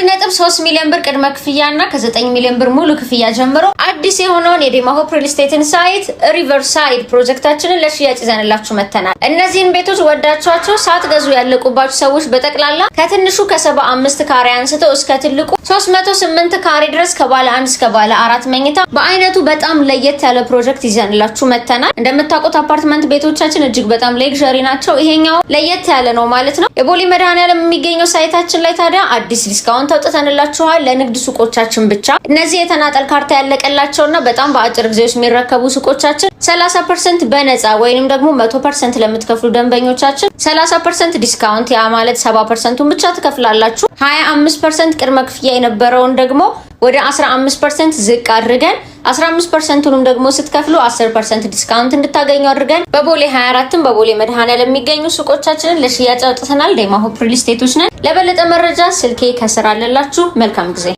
1.3 ሚሊዮን ብር ቅድመ ክፍያና ከ9 ሚሊዮን ብር ሙሉ ክፍያ ጀምሮ አዲስ የሆነውን የዴማ ሆፕ ሪል ስቴትን ሳይት ሪቨርሳይድ ፕሮጀክታችንን ለሽያጭ ይዘንላችሁ መተናል። እነዚህን ቤቶች ወዳችኋቸው ሳትገዙ ያለቁባችሁ ሰዎች በጠቅላላ ከትንሹ ከ75 ካሬ አንስተው እስከ ትልቁ 308 ካሬ ድረስ ከባለ 1 እስከ ባለ 4 መኝታ በአይነቱ በጣም ለየት ያለ ፕሮጀክት ይዘንላችሁ መተናል። እንደምታውቁት አፓርትመንት ቤቶቻችን እጅግ በጣም ሌክዠሪ ናቸው። ይሄኛው ለየት ያለ ነው ማለት ነው። የቦሌ መድኃኔዓለም የሚገኘው ሳይታችን ላይ ታዲያ አዲስ ዲስካውንት አውጥተንላችኋል ለንግድ ሱቆቻችን ብቻ። እነዚህ የተናጠል ካርታ ያለቀላቸውና በጣም በአጭር ጊዜ ውስጥ የሚረከቡ ሱቆቻችን 30% በነፃ ወይንም ደግሞ 100% ለምትከፍሉ ደንበኞቻችን 30% ዲስካውንት፣ ያ ማለት 70%ን ብቻ ትከፍላላችሁ። 25% ቅድመ ክፍያ የነበረውን ደግሞ ወደ 15% ዝቅ አድርገን 15%ኑም ደግሞ ስትከፍሉ 10% ዲስካውንት እንድታገኙ አድርገን በቦሌ 24ም በቦሌ መድኃኔዓለም የሚገኙ ሱቆቻችንን ለሽያጭ አውጥተናል። ዴማ ሆፕ ሪል ስቴቶች ነን። ለበለጠ መረጃ ስልኬ ከስር አለላችሁ። መልካም ጊዜ።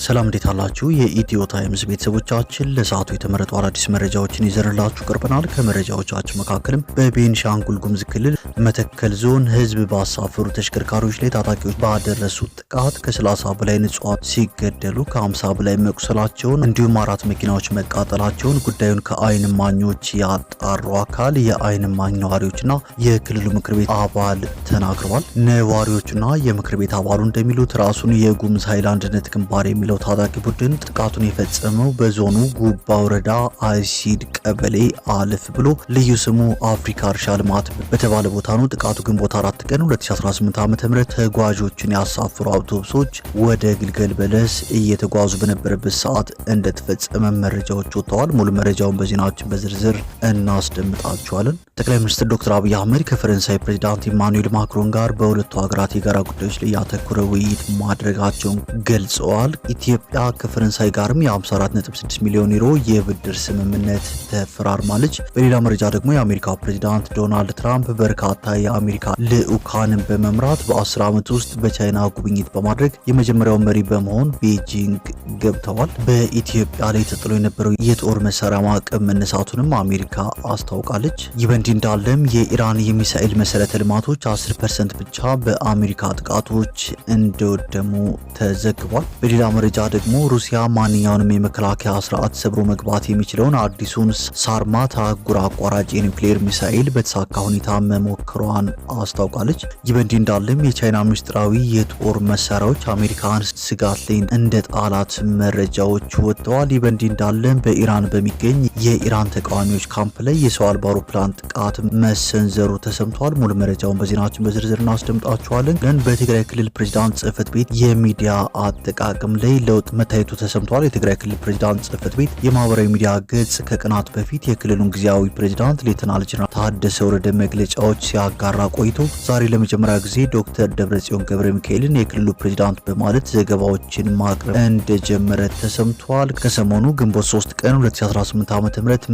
ሰላም እንዴት አላችሁ? የኢትዮ ታይምስ ቤተሰቦቻችን ለሰዓቱ የተመረጡ አዳዲስ መረጃዎችን ይዘንላችሁ ቀርበናል። ከመረጃዎቻችን መካከልም በቤንሻንጉል ጉሙዝ ክልል መተከል ዞን ህዝብ ባሳፈሩ ተሽከርካሪዎች ላይ ታጣቂዎች ባደረሱት ጥቃት ከ30 በላይ ንጹሃን ሲገደሉ ከ50 በላይ መቁሰላቸውን እንዲሁም 4 መኪናዎች መቃጠላቸውን ጉዳዩን ከአይን እማኞች ያጣሩ አካል የአይን እማኝ ነዋሪዎችና የክልሉ ምክር ቤት አባል ተናግረዋል። ነዋሪዎቹና የምክር ቤት አባሉ እንደሚሉት ራሱን የጉሙዝ ኃይል አንድነት ግንባር የሚለው ታጣቂ ቡድን ጥቃቱን የፈጸመው በዞኑ ጉባ ወረዳ አይሲድ ቀበሌ አለፍ ብሎ ልዩ ስሙ አፍሪካ እርሻ ልማት በተባለ ቦታ ነው። ጥቃቱ ግንቦት 4 ቀን 2018 ዓ.ም ተጓዦችን ያሳፈሩ አውቶቡሶች ወደ ግልገል በለስ እየተጓዙ በነበረበት ሰዓት እንደተፈጸመ መረጃዎች ወጥተዋል። ሙሉ መረጃውን በዜናችን በዝርዝር እናስደምጣችኋለን። ጠቅላይ ሚኒስትር ዶክተር አብይ አህመድ ከፈረንሳይ ፕሬዝዳንት ኢማኑኤል ማክሮን ጋር በሁለቱ ሀገራት የጋራ ጉዳዮች ላይ ያተኮረ ውይይት ማድረጋቸውን ገልጸዋል። ኢትዮጵያ ከፈረንሳይ ጋርም የ54.6 ሚሊዮን ዩሮ የብድር ስምምነት ተፈራርማለች። በሌላ መረጃ ደግሞ የአሜሪካው ፕሬዝዳንት ዶናልድ ትራምፕ በርካታ የአሜሪካ ልዑካንን በመምራት በ10 ዓመት ውስጥ በቻይና ጉብኝት በማድረግ የመጀመሪያው መሪ በመሆን ቤጂንግ ገብተዋል። በኢትዮጵያ ላይ ተጥሎ የነበረው የጦር መሳሪያ ማዕቀብ መነሳቱንም አሜሪካ አስታውቃለች። ይህ በእንዲህ እንዳለም የኢራን የሚሳኤል መሰረተ ልማቶች 10% ብቻ በአሜሪካ ጥቃቶች እንደወደሙ ተዘግቧል። በሌላ መረጃ ደግሞ ሩሲያ ማንኛውንም የመከላከያ ስርዓት ሰብሮ መግባት የሚችለውን አዲሱን ሳርማት አህጉር አቋራጭ የኒውክሌር ሚሳኤል በተሳካ ሁኔታ መሞከሯን አስታውቃለች። ይህ በእንዲህ እንዳለም የቻይና ምስጢራዊ የጦር መሳሪያዎች አሜሪካን ስጋት ላይ እንደ ጣላት መረጃዎች ወጥተዋል። ይህ በእንዲህ እንዳለም በኢራን በሚገኝ የኢራን ተቃዋሚዎች ካምፕ ላይ የሰው አልባ አውሮፕላን ጥቃት መሰንዘሩ ተሰምቷል። ሙሉ መረጃውን በዜናችን በዝርዝር እናስደምጣችኋለን። ግን በትግራይ ክልል ፕሬዝዳንት ጽህፈት ቤት የሚዲያ አጠቃቀም ላይ ለውጥ መታየቱ ተሰምቷል። የትግራይ ክልል ፕሬዝዳንት ጽህፈት ቤት የማህበራዊ ሚዲያ ገጽ ከቀናት በፊት የክልሉን ጊዜያዊ ፕሬዝዳንት ሌተናል ጀነራል ታደሰ ወረደ መግለጫዎች ሲያጋራ ቆይቶ ዛሬ ለመጀመሪያ ጊዜ ዶክተር ደብረጽዮን ገብረ ሚካኤልን የክልሉ ፕሬዝዳንት በማለት ዘገባዎችን ማቅረብ እንደጀመረ ተሰምቷል። ከሰሞኑ ግንቦት 3 ቀን 2018 ዓ.ም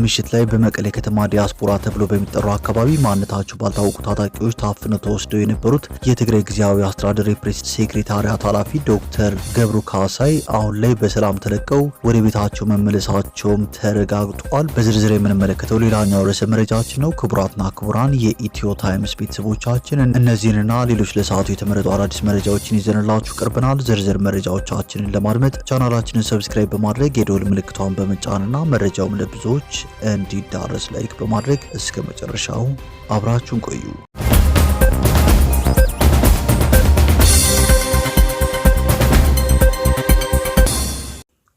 ምሽት ላይ በመቀሌ ከተማ ዲያስፖራ ተብሎ በሚጠራው አካባቢ ማንነታቸው ባልታወቁ ታጣቂዎች ታፍነው ተወስደው የነበሩት የትግራይ ጊዜያዊ አስተዳደር የፕሬስ ሴክሬታሪያት ኃላፊ ዶክተር ገብሩ ካሳይ አሁን ላይ በሰላም ተለቀው ወደ ቤታቸው መመለሳቸውም ተረጋግጧል። በዝርዝር የምንመለከተው ሌላኛው ርዕሰ መረጃችን ነው። ክቡራትና ክቡራን የኢትዮ ታይምስ ቤተሰቦቻችን እነዚህንና ሌሎች ለሰዓቱ የተመረጡ አዳዲስ መረጃዎችን ይዘንላችሁ ቀርበናል። ዝርዝር መረጃዎቻችንን ለማድመጥ ቻናላችንን ሰብስክራይብ በማድረግ የደወል ምልክቷን በመጫንና መረጃውም ለብዙዎች እንዲዳረስ ላይክ በማድረግ እስከ መጨረሻው አብራችሁን ቆዩ።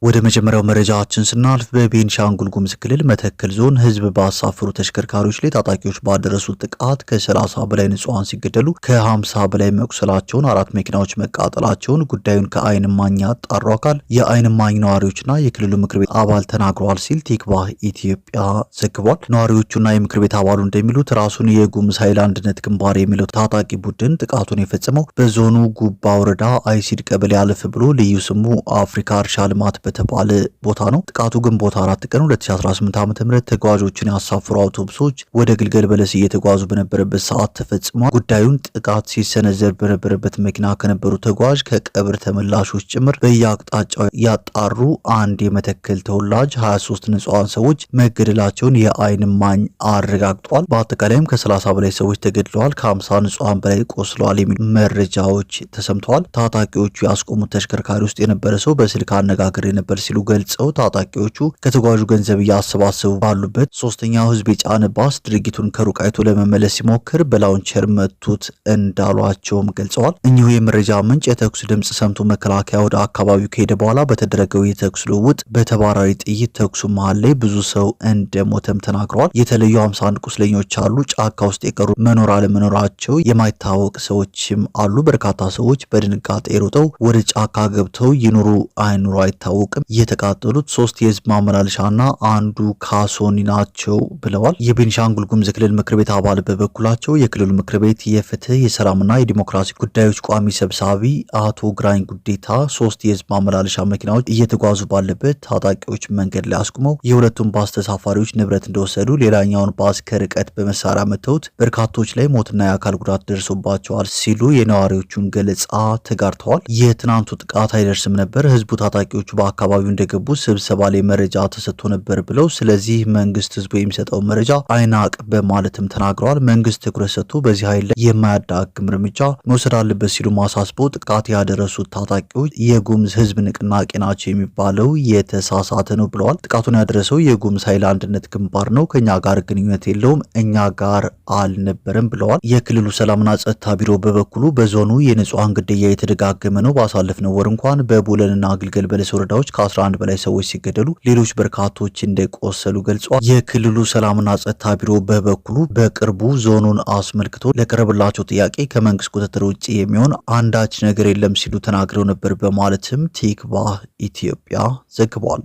ወደ መጀመሪያው መረጃችን ስናልፍ በቤንሻንጉል ጉሙዝ ክልል መተከል ዞን ህዝብ ባሳፈሩ ተሽከርካሪዎች ላይ ታጣቂዎች ባደረሱት ጥቃት ከ30 በላይ ንጹሃን ሲገደሉ ከ50 በላይ መቁሰላቸውን፣ 4 መኪናዎች መቃጠላቸውን ጉዳዩን ከአይን እማኝ ያጣሩ አካል የአይን እማኝ ነዋሪዎችና የክልሉ ምክር ቤት አባል ተናግረዋል ሲል ቲክቫህ ኢትዮጵያ ዘግቧል። ነዋሪዎቹና የምክር ቤት አባሉ እንደሚሉት ራሱን የጉሙዝ ኃይል አንድነት ግንባር የሚለው ታጣቂ ቡድን ጥቃቱን የፈጸመው በዞኑ ጉባ ወረዳ አይሲድ ቀበሌ አለፍ ብሎ ልዩ ስሙ አፍሪካ እርሻ ልማት በተባለ ቦታ ነው። ጥቃቱ ግንቦት 4 ቀን 2018 ዓ.ም ተጓዦችን ያሳፈሩ አውቶቡሶች ወደ ግልገል በለስ እየተጓዙ በነበረበት ሰዓት ተፈጽሟል። ጉዳዩን ጥቃት ሲሰነዘር በነበረበት መኪና ከነበሩ ተጓዥ ከቀብር ተመላሾች ጭምር በየአቅጣጫው ያጣሩ አንድ የመተከል ተወላጅ 23 ንጹሃን ሰዎች መገደላቸውን የአይን እማኝ አረጋግጧል። በአጠቃላይም ከ30 በላይ ሰዎች ተገድለዋል፣ ከ50 ንጹሃን በላይ ቆስለዋል የሚሉ መረጃዎች ተሰምተዋል። ታጣቂዎቹ ያስቆሙት ተሽከርካሪ ውስጥ የነበረ ሰው በስልክ አነጋግሬ ነበር ሲሉ ገልጸው ታጣቂዎቹ ከተጓዡ ገንዘብ እያሰባሰቡ ባሉበት ሶስተኛው ህዝብ የጫነ ባስ ድርጊቱን ከሩቅ አይቶ ለመመለስ ሲሞክር በላውንቸር መቱት እንዳሏቸውም ገልጸዋል። እኚሁ የመረጃ ምንጭ የተኩስ ድምጽ ሰምቶ መከላከያ ወደ አካባቢው ከሄደ በኋላ በተደረገው የተኩስ ልውውጥ በተባራሪ ጥይት ተኩሱ መሃል ላይ ብዙ ሰው እንደሞተም ተናግረዋል። የተለዩ 51 ቁስለኞች አሉ። ጫካ ውስጥ የቀሩ መኖር አለመኖራቸው የማይታወቅ ሰዎችም አሉ። በርካታ ሰዎች በድንጋጤ ሮጠው ወደ ጫካ ገብተው ይኑሩ አይኑሩ አይታወቅም። የተቃጠሉት 3 የህዝብ ማመላለሻና አንዱ ካሶኒ ናቸው ብለዋል። የቤኒሻንጉል ጉሙዝ ክልል ምክር ቤት አባል በበኩላቸው የክልሉ ምክር ቤት የፍትህ የሰላምና የዲሞክራሲ ጉዳዮች ቋሚ ሰብሳቢ አቶ ግራኝ ጉዴታ 3 የህዝብ ማመላለሻ መኪናዎች እየተጓዙ ባለበት ታጣቂዎች መንገድ ላይ አስቁመው የሁለቱም ባስ ተሳፋሪዎች ንብረት እንደወሰዱ ሌላኛውን ባስ ከርቀት በመሳሪያ መተውት በርካቶች ላይ ሞትና የአካል ጉዳት ደርሶባቸዋል ሲሉ የነዋሪዎቹን ገለጻ ተጋርተዋል። የትናንቱ ጥቃት አይደርስም ነበር፣ ህዝቡ ታጣቂዎቹ በአካባቢው እንደገቡ ስብሰባ ላይ መረጃ ተሰጥቶ ነበር ብለው ስለዚህ መንግስት ህዝቡ የሚሰጠው መረጃ አይናቅ በማለትም ተናግረዋል። መንግስት ትኩረት ሰጥቶ በዚህ ኃይል ላይ የማያዳግም እርምጃ መውሰድ አለበት ሲሉ ማሳስበው ጥቃት ያደረሱት ታጣቂዎች የጉሙዝ ህዝብ ንቅናቄ ናቸው የሚባለው የተሳሳተ ነው ብለዋል። ጥቃቱን ያደረሰው የጉሙዝ ኃይል አንድነት ግንባር ነው፣ ከኛ ጋር ግንኙነት የለውም፣ እኛ ጋር አልነበረም ብለዋል። የክልሉ ሰላምና ጸጥታ ቢሮ በበኩሉ በዞኑ የንጹሃን ግድያ የተደጋገመ ነው፣ ባሳለፍነው ወር እንኳን በቡለንና ግልገል በለስ ወረዳዎች ከ11 በላይ ሰዎች ሲገደሉ ሌሎች በርካቶች እንደቆሰሉ ገልጿል። የክልሉ ሰላምና ጸጥታ ቢሮ በበኩሉ በቅርቡ ዞኑን አስመልክቶ ለቀረበላቸው ጥያቄ ከመንግስት ቁጥጥር ውጭ የሚሆን አንዳች ነገር የለም ሲሉ ተናግረው ነበር በማለትም ቲክቫህ ኢትዮጵያ ዘግቧል።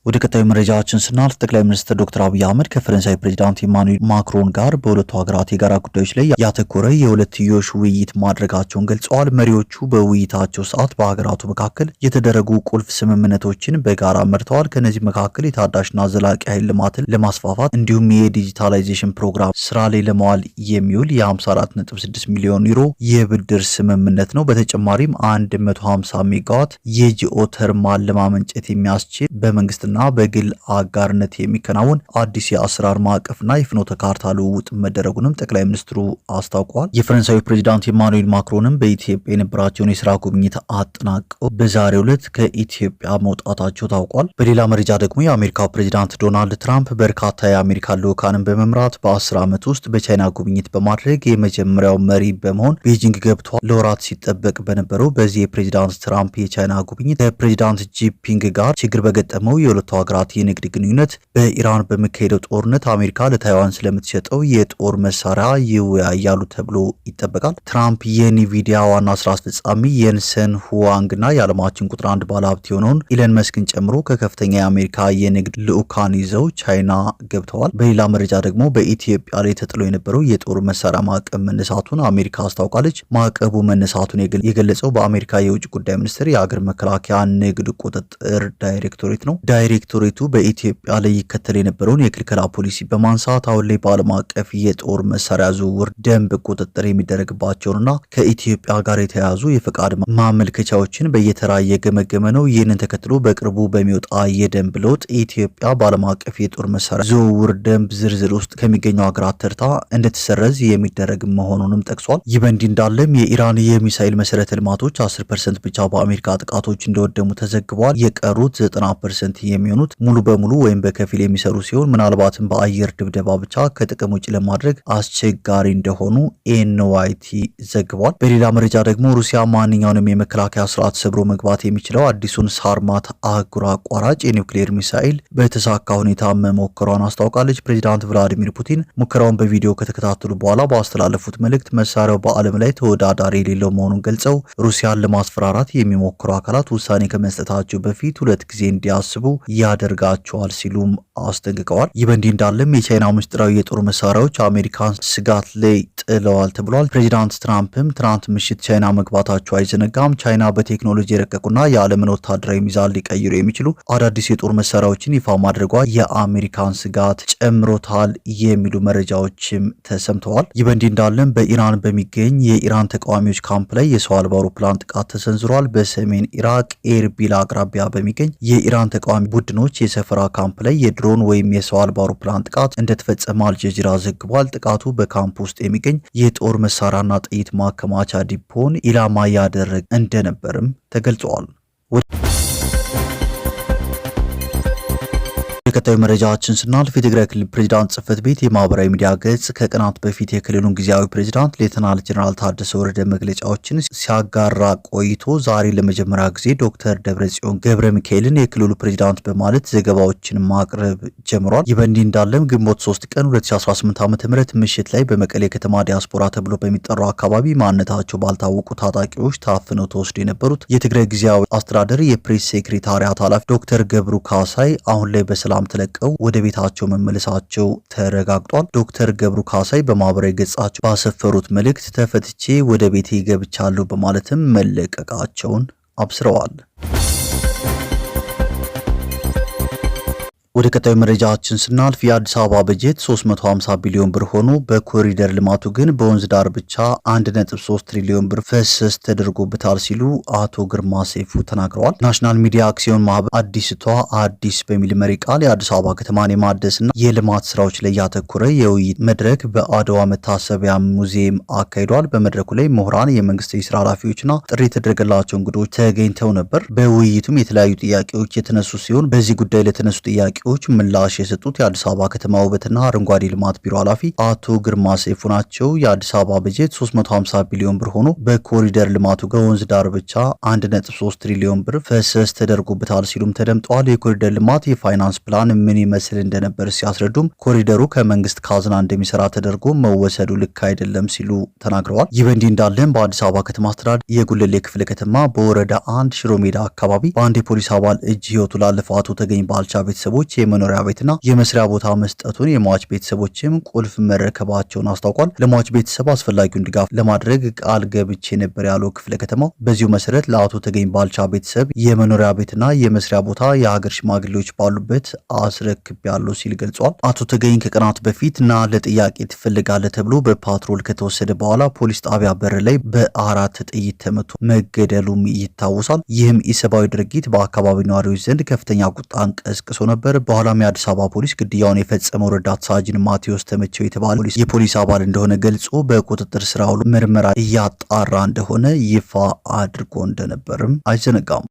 ወደ ቀጣዩ መረጃችን ስናልፍ ጠቅላይ ሚኒስትር ዶክተር አብይ አህመድ ከፈረንሳይ ፕሬዚዳንት ኢማኑኤል ማክሮን ጋር በሁለቱ ሀገራት የጋራ ጉዳዮች ላይ ያተኮረ የሁለትዮሽ ውይይት ማድረጋቸውን ገልጸዋል። መሪዎቹ በውይይታቸው ሰዓት በሀገራቱ መካከል የተደረጉ ቁልፍ ስምምነቶችን በጋራ መርተዋል። ከነዚህ መካከል የታዳሽና ዘላቂ ኃይል ልማትን ለማስፋፋት እንዲሁም የዲጂታላይዜሽን ፕሮግራም ስራ ላይ ለማዋል የሚውል የ54.6 ሚሊዮን ዩሮ የብድር ስምምነት ነው። በተጨማሪም 150 ሜጋዋት የጂኦተርማል ለማመንጨት የሚያስችል በመንግስትና በግል አጋርነት የሚከናወን አዲስ የአሰራር ማዕቀፍና የፍኖተ ካርታ ልውውጥ መደረጉንም ጠቅላይ ሚኒስትሩ አስታውቀዋል። የፈረንሳዊ ፕሬዚዳንት ኢማኑኤል ማክሮንም በኢትዮጵያ የነበራቸውን የስራ ጉብኝት አጠናቀው በዛሬው ዕለት ከኢትዮጵያ መውጣታቸው ታውቋል። በሌላ መረጃ ደግሞ የአሜሪካው ፕሬዚዳንት ዶናልድ ትራምፕ በርካታ የአሜሪካ ልዑካንን በመምራት በ10 ዓመት ውስጥ በቻይና ጉብኝት በማድረግ የመጀመሪያው መሪ በመሆን ቤጂንግ ገብተዋል። ለወራት ሲጠበቅ በነበረው በዚህ የፕሬዚዳንት ትራምፕ የቻይና ጉብኝት ከፕሬዚዳንት ጂፒንግ ጋር ችግር በገጠመው የሁለቱ ሀገራት የንግድ ግንኙነት በኢራን በሚካሄደው ጦርነት አሜሪካ ለታይዋን ስለምትሸጠው የጦር መሳሪያ ይወያያሉ ተብሎ ይጠበቃል። ትራምፕ የኒቪዲያ ዋና ስራ አስፈጻሚ የንሰን ሁዋንግና የዓለማችን ቁጥር 1 ባለሀብት የሆነውን ኢለን መስክን ጨምሮ ከከፍተኛ የአሜሪካ የንግድ ልዑካን ይዘው ቻይና ገብተዋል። በሌላ መረጃ ደግሞ በኢትዮጵያ ላይ ተጥሎ የነበረው የጦር መሳሪያ ማዕቀብ መነሳቱን አሜሪካ አስታውቃለች። ማዕቀቡ መነሳቱን የገለጸው በአሜሪካ የውጭ ጉዳይ ሚኒስቴር የአገር መከላከያ ንግድ ቁጥጥር ዳይሬክቶሬት ነው። ዳይሬክቶሬቱ በኢትዮጵያ ላይ ይከተል የነበረውን የክልከላ ፖሊሲ በማንሳት አሁን ላይ በዓለም አቀፍ የጦር መሳሪያ ዝውውር ደንብ ቁጥጥር የሚደረግባቸውንና ከኢትዮጵያ ጋር የተያያዙ የፈቃድ ማመልከቻዎችን በየተራ እየገመገመ ነው። ይህንን ተከትሎ በቅርቡ በሚወጣ የደንብ ለውጥ ኢትዮጵያ በዓለም አቀፍ የጦር መሳሪያ ዝውውር ደንብ ዝርዝር ውስጥ ከሚገኙ ሀገራት ተርታ እንድትሰረዝ የሚደረግ መሆኑንም ጠቅሷል። ይህ በእንዲህ እንዳለም የኢራን የሚሳኤል መሰረተ ልማቶች 10% ብቻ በአሜሪካ ጥቃቶች እንደወደሙ ተዘግበዋል። የቀሩት 90% የሚሆኑት ሙሉ በሙሉ ወይም በከፊል የሚሰሩ ሲሆን ምናልባትም በአየር ድብደባ ብቻ ከጥቅም ውጭ ለማድረግ አስቸጋሪ እንደሆኑ ኤንዋይቲ ዘግቧል። በሌላ መረጃ ደግሞ ሩሲያ ማንኛውንም የመከላከያ ስርዓት ሰብሮ መግባት የሚችለው አዲሱን ሳርማት አህጉር አቋራጭ የኒውክሌር ሚሳኤል በተሳካ ሁኔታ መሞከሯን አስታውቃለች። ፕሬዚዳንት ቭላዲሚር ፑቲን ሙከራውን በቪዲዮ ከተከታተሉ በኋላ ባስተላለፉት መልእክት መሳሪያው በዓለም ላይ ተወዳዳሪ የሌለው መሆኑን ገልጸው ሩሲያን ለማስፈራራት የሚሞክሩ አካላት ውሳኔ ከመስጠታቸው በፊት 2 ጊዜ እንዲያስቡ ያደርጋቸዋል ሲሉም አስጠንቅቀዋል። ይህ በእንዲህ እንዳለም የቻይና ምስጢራዊ የጦር መሳሪያዎች አሜሪካን ስጋት ላይ ጥለዋል ተብሏል። ፕሬዚዳንት ትራምፕም ትናንት ምሽት ቻይና መግባታቸው አይዘነጋም። ቻይና በቴክኖሎጂ የረቀቁና የዓለምን ወታደራዊ ሚዛን ሊቀይሩ የሚችሉ አዳዲስ የጦር መሳሪያዎችን ይፋ ማድረጓ የአሜሪካን ስጋት ጨምሮታል የሚሉ መረጃዎችም ተሰምተዋል። ይህ በእንዲህ እንዳለም በኢራን በሚገኝ የኢራን ተቃዋሚዎች ካምፕ ላይ የሰው አልባ አውሮፕላን ጥቃት ተሰንዝሯል። በሰሜን ኢራቅ ኤርቢል አቅራቢያ በሚገኝ የኢራን ተቃዋሚ ቡድኖች የሰፈራ ካምፕ ላይ የድሮን ወይም የሰው አልባ አውሮፕላን ጥቃት እንደተፈጸመ አልጀዚራ ዘግቧል። ጥቃቱ በካምፕ ውስጥ የሚገኝ የጦር መሳሪያና ጥይት ማከማቻ ዲፖን ኢላማ ያደረገ እንደነበርም ተገልጿል። ተከታዩ መረጃችን ስናልፍ የትግራይ ክልል ፕሬዝዳንት ጽህፈት ቤት የማህበራዊ ሚዲያ ገጽ ከቀናት በፊት የክልሉን ጊዜያዊ ፕሬዝዳንት ሌተናል ጀነራል ታደሰ ወረደ መግለጫዎችን ሲያጋራ ቆይቶ ዛሬ ለመጀመሪያ ጊዜ ዶክተር ደብረጽዮን ገብረ ሚካኤልን የክልሉ ፕሬዝዳንት በማለት ዘገባዎችን ማቅረብ ጀምሯል። ይህ በእንዲህ እንዳለም ግንቦት 3 ቀን 2018 ዓ.ም ምሽት ላይ በመቀሌ ከተማ ዲያስፖራ ተብሎ በሚጠራው አካባቢ ማንነታቸው ባልታወቁ ታጣቂዎች ታፍነው ተወስዶ የነበሩት የትግራይ ጊዜያዊ አስተዳደር የፕሬስ ሴክሬታሪያት ኃላፊ ዶክተር ገብሩ ካሳይ አሁን ላይ በሰላም ተለቀው ወደ ቤታቸው መመለሳቸው ተረጋግጧል። ዶክተር ገብሩ ካሳይ በማህበራዊ ገጻቸው ባሰፈሩት መልእክት ተፈትቼ ወደ ቤቴ ገብቻለሁ በማለትም መለቀቃቸውን አብስረዋል። ወደ ቀጣዩ መረጃችን ስናልፍ የአዲስ አበባ በጀት 350 ቢሊዮን ብር ሆኖ በኮሪደር ልማቱ ግን በወንዝ ዳር ብቻ 1.3 ትሪሊዮን ብር ፈሰስ ተደርጎበታል ሲሉ አቶ ግርማ ሰይፉ ተናግረዋል። ናሽናል ሚዲያ አክሲዮን ማህበር አዲስቷ አዲስ በሚል መሪ ቃል የአዲስ አበባ ከተማን የማደስና የልማት ስራዎች ላይ ያተኮረ የውይይት መድረክ በአድዋ መታሰቢያ ሙዚየም አካሂዷል። በመድረኩ ላይ ምሁራን፣ የመንግስት የስራ ኃላፊዎችና ጥሪ የተደረገላቸው እንግዶች ተገኝተው ነበር። በውይይቱም የተለያዩ ጥያቄዎች የተነሱ ሲሆን በዚህ ጉዳይ ለተነሱ ጥያቄዎች ምላሽ የሰጡት የአዲስ አበባ ከተማ ውበትና አረንጓዴ ልማት ቢሮ ኃላፊ አቶ ግርማ ሰይፉ ናቸው። የአዲስ አበባ በጀት 350 ቢሊዮን ብር ሆኖ በኮሪደር ልማቱ ከወንዝ ዳር ብቻ 1.3 ትሪሊዮን ብር ፈሰስ ተደርጎበታል ሲሉም ተደምጠዋል። የኮሪደር ልማት የፋይናንስ ፕላን ምን ይመስል እንደነበር ሲያስረዱም ኮሪደሩ ከመንግስት ካዝና እንደሚሰራ ተደርጎ መወሰዱ ልክ አይደለም ሲሉ ተናግረዋል። ይህ በእንዲህ እንዳለም በአዲስ አበባ ከተማ አስተዳደር የጉለሌ ክፍለ ከተማ በወረዳ 1 ሽሮ ሜዳ አካባቢ በአንድ የፖሊስ አባል እጅ ህይወቱ ላለፈው አቶ ተገኝ ባልቻ ቤተሰቦች የመኖሪያ ቤትና የመስሪያ ቦታ መስጠቱን የሟች ቤተሰቦችም ቁልፍ መረከባቸውን አስታውቋል። ለሟች ቤተሰብ አስፈላጊውን ድጋፍ ለማድረግ ቃል ገብቼ ነበር ያለው ክፍለ ከተማው በዚሁ መሰረት ለአቶ ተገኝ ባልቻ ቤተሰብ የመኖሪያ ቤትና የመስሪያ ቦታ የሀገር ሽማግሌዎች ባሉበት አስረክቤያለሁ ሲል ገልጿል። አቶ ተገኝ ከቀናት በፊት ና ለጥያቄ ትፈልጋለህ ተብሎ በፓትሮል ከተወሰደ በኋላ ፖሊስ ጣቢያ በር ላይ በ4 ጥይት ተመቶ መገደሉም ይታወሳል። ይህም ኢሰብአዊ ድርጊት በአካባቢው ነዋሪዎች ዘንድ ከፍተኛ ቁጣን ቀስቅሶ ነበር። በኋላም የአዲስ አበባ ፖሊስ ግድያውን የፈጸመው ረዳት ሳጅን ማቴዎስ ተመቸው የተባለ የፖሊስ አባል እንደሆነ ገልጾ በቁጥጥር ስር አውሎ ምርመራ እያጣራ እንደሆነ ይፋ አድርጎ እንደነበርም አይዘነጋም።